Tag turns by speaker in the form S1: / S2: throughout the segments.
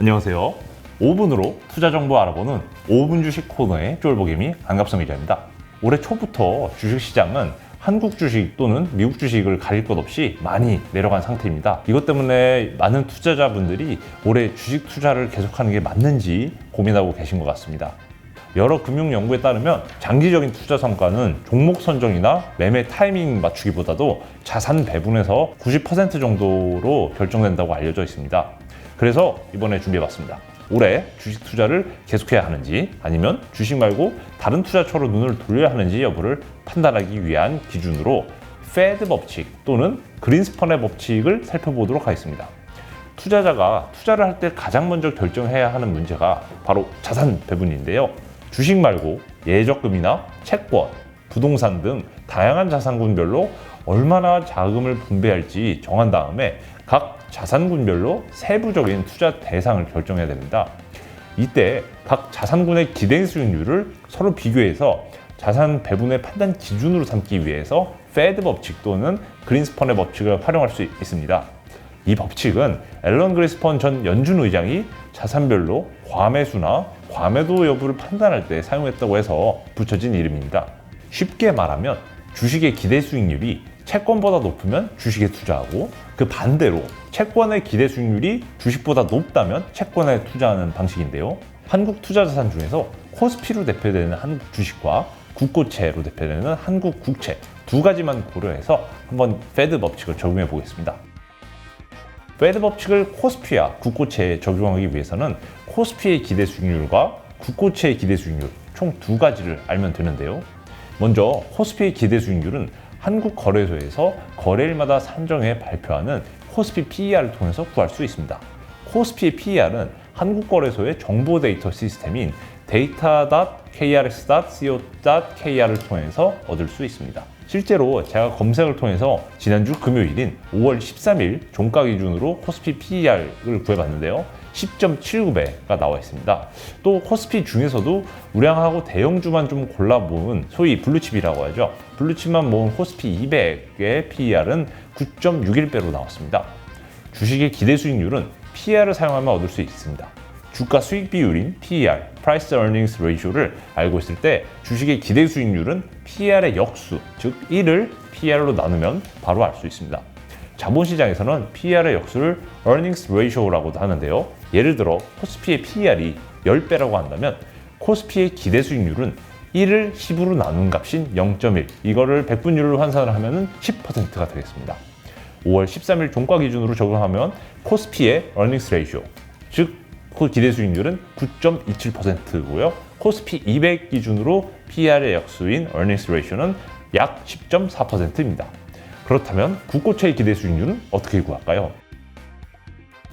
S1: 안녕하세요. 5분으로 투자 정보 알아보는 5분 주식 코너의 쫄보개미 안갑성 기자입니다. 올해 초부터 주식시장은 한국 주식 또는 미국 주식을 가릴 것 없이 많이 내려간 상태입니다. 이것 때문에 많은 투자자분들이 올해 주식 투자를 계속하는 게 맞는지 고민하고 계신 것 같습니다. 여러 금융 연구에 따르면 장기적인 투자 성과는 종목 선정이나 매매 타이밍 맞추기보다도 자산 배분에서 90% 정도로 결정된다고 알려져 있습니다. 그래서 이번에 준비해봤습니다. 올해 주식 투자를 계속해야 하는지 아니면 주식 말고 다른 투자처로 눈을 돌려야 하는지 여부를 판단하기 위한 기준으로 페드 법칙 또는 그린스펀의 법칙을 살펴보도록 하겠습니다. 투자자가 투자를 할 때 가장 먼저 결정해야 하는 문제가 바로 자산 배분인데요. 주식 말고 예적금이나 채권, 부동산 등 다양한 자산군별로 얼마나 자금을 분배할지 정한 다음에 각 자산군별로 세부적인 투자 대상을 결정해야 됩니다. 이때 각 자산군의 기대 수익률을 서로 비교해서 자산 배분의 판단 기준으로 삼기 위해서 페드 법칙 또는 그린스펀의 법칙을 활용할 수 있습니다. 이 법칙은 앨런 그린스펀 전 연준 의장이 자산별로 과매수나 과매도 여부를 판단할 때 사용했다고 해서 붙여진 이름입니다. 쉽게 말하면 주식의 기대 수익률이 채권보다 높으면 주식에 투자하고 그 반대로 채권의 기대 수익률이 주식보다 높다면 채권에 투자하는 방식인데요. 한국 투자자산 중에서 코스피로 대표되는 한국 주식과 국고채로 대표되는 한국 국채 두 가지만 고려해서 한번 페드 법칙을 적용해 보겠습니다. 페드 법칙을 코스피와 국고채에 적용하기 위해서는 코스피의 기대 수익률과 국고채의 기대 수익률 총 두 가지를 알면 되는데요. 먼저 코스피의 기대 수익률은 한국거래소에서 거래일마다 산정해 발표하는 코스피 PER을 통해서 구할 수 있습니다. 코스피의 PER은 한국거래소의 정보 데이터 시스템인 data.krx.co.kr을 통해서 얻을 수 있습니다. 실제로 제가 검색을 통해서 지난주 금요일인 5월 13일 종가 기준으로 코스피 PER을 구해봤는데요. 10.79배가 나와 있습니다. 또 코스피 중에서도 우량하고 대형주만 좀 골라 모은 소위 블루칩이라고 하죠. 블루칩만 모은 코스피 200의 PER은 9.61배로 나왔습니다. 주식의 기대 수익률은 PER을 사용하면 얻을 수 있습니다. 주가 수익 비율인 PER, Price Earnings Ratio를 알고 있을 때 주식의 기대 수익률은 PER의 역수, 즉 1을 PER로 나누면 바로 알 수 있습니다. 자본시장에서는 PER의 역수를 Earnings Ratio라고도 하는데요. 예를 들어 코스피의 PER이 10배라고 한다면 코스피의 기대 수익률은 1을 10으로 나눈 값인 0.1, 이거를 백분율로 환산을 하면 10%가 되겠습니다. 5월 13일 종가 기준으로 적용하면 코스피의 Earnings Ratio, 즉 그 기대 수익률은 9.27%고요. 코스피 200 기준으로 PER의 역수인 Earnings Ratio는 약 10.4%입니다. 그렇다면 국고채의 기대 수익률은 어떻게 구할까요?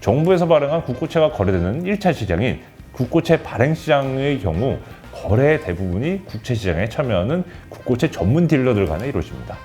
S1: 정부에서 발행한 국고채가 거래되는 1차 시장인 국고채 발행 시장의 경우 거래의 대부분이 국채 시장에 참여하는 국고채 전문 딜러들 간에 이루어집니다.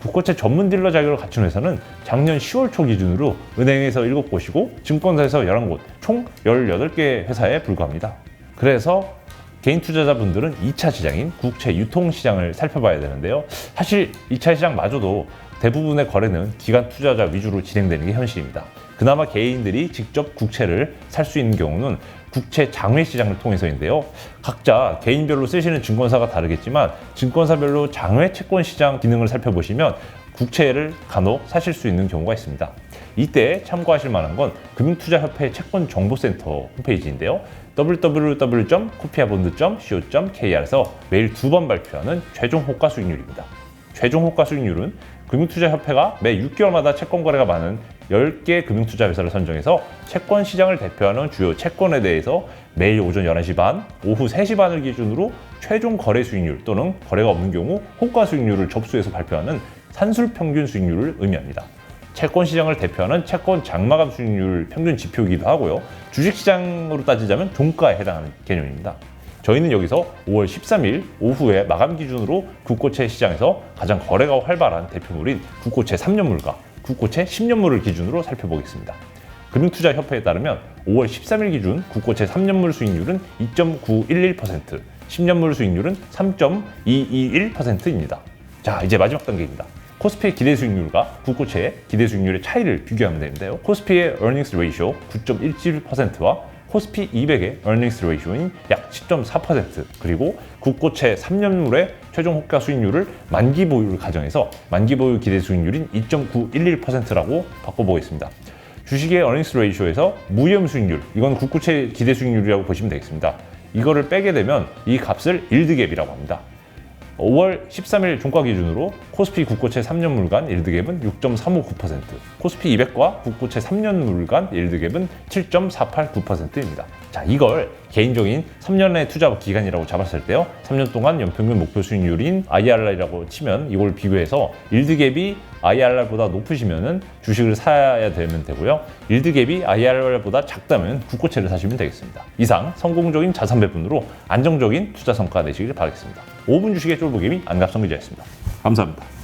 S1: 국고채 전문 딜러 자격을 갖춘 회사는 작년 10월 초 기준으로 은행에서 7곳이고 증권사에서 11곳, 총 18개 회사에 불과합니다. 그래서 개인 투자자분들은 2차 시장인 국채 유통 시장을 살펴봐야 되는데요. 사실 2차 시장마저도 대부분의 거래는 기관 투자자 위주로 진행되는 게 현실입니다. 그나마 개인들이 직접 국채를 살 수 있는 경우는 국채 장외 시장을 통해서인데요. 각자 개인별로 쓰시는 증권사가 다르겠지만 증권사별로 장외 채권 시장 기능을 살펴보시면 국채를 간혹 사실 수 있는 경우가 있습니다. 이때 참고하실 만한 건 금융투자협회 채권정보센터 홈페이지인데요. www.코피아본드.co.kr에서 매일 2번 발표하는 최종 호가 수익률입니다. 최종 호가 수익률은 금융투자협회가 매 6개월마다 채권 거래가 많은 10개 금융투자회사를 선정해서 채권 시장을 대표하는 주요 채권에 대해서 매일 오전 11시 반, 오후 3시 반을 기준으로 최종 거래 수익률 또는 거래가 없는 경우 호가 수익률을 접수해서 발표하는 산술 평균 수익률을 의미합니다. 채권 시장을 대표하는 채권 장마감 수익률 평균 지표이기도 하고요. 주식 시장으로 따지자면 종가에 해당하는 개념입니다. 저희는 여기서 5월 13일 오후에 마감 기준으로 국고채 시장에서 가장 거래가 활발한 대표물인 국고채 3년물과 국고채 10년물을 기준으로 살펴보겠습니다. 금융투자협회에 따르면 5월 13일 기준 국고채 3년물 수익률은 2.911%, 10년물 수익률은 3.221%입니다. 자, 이제 마지막 단계입니다. 코스피의 기대 수익률과 국고채의 기대 수익률의 차이를 비교하면 되는데요. 코스피의 earnings ratio 9.17%와 코스피 200의 earnings 레이쇼인 약 10.4%, 그리고 국고채 3년물의 최종 호가 수익률을 만기 보유를 가정해서 만기 보유 기대 수익률인 2.911%라고 바꿔보겠습니다. 주식의 earnings 레이쇼에서 무이음 수익률, 이건 국고채 기대 수익률이라고 보시면 되겠습니다. 이거를 빼게 되면 이 값을 일드갭이라고 합니다. 5월 13일 종가 기준으로 코스피 국고채 3년물간 일드갭은 6.359%, 코스피 200과 국고채 3년물간 일드갭은 7.489%입니다. 자, 이걸 개인적인 3년의 투자 기간이라고 잡았을 때요, 3년 동안 연평균 목표 수익률인 IRR이라고 치면 이걸 비교해서 일드갭이 IRR보다 높으시면은 주식을 사야 되고요, 일드갭이 IRR보다 작다면 국고채를 사시면 되겠습니다. 이상 성공적인 자산 배분으로 안정적인 투자 성과 내시길 바라겠습니다. 5분 주식의 쫄보개미 안갑성 기자였습니다. 감사합니다.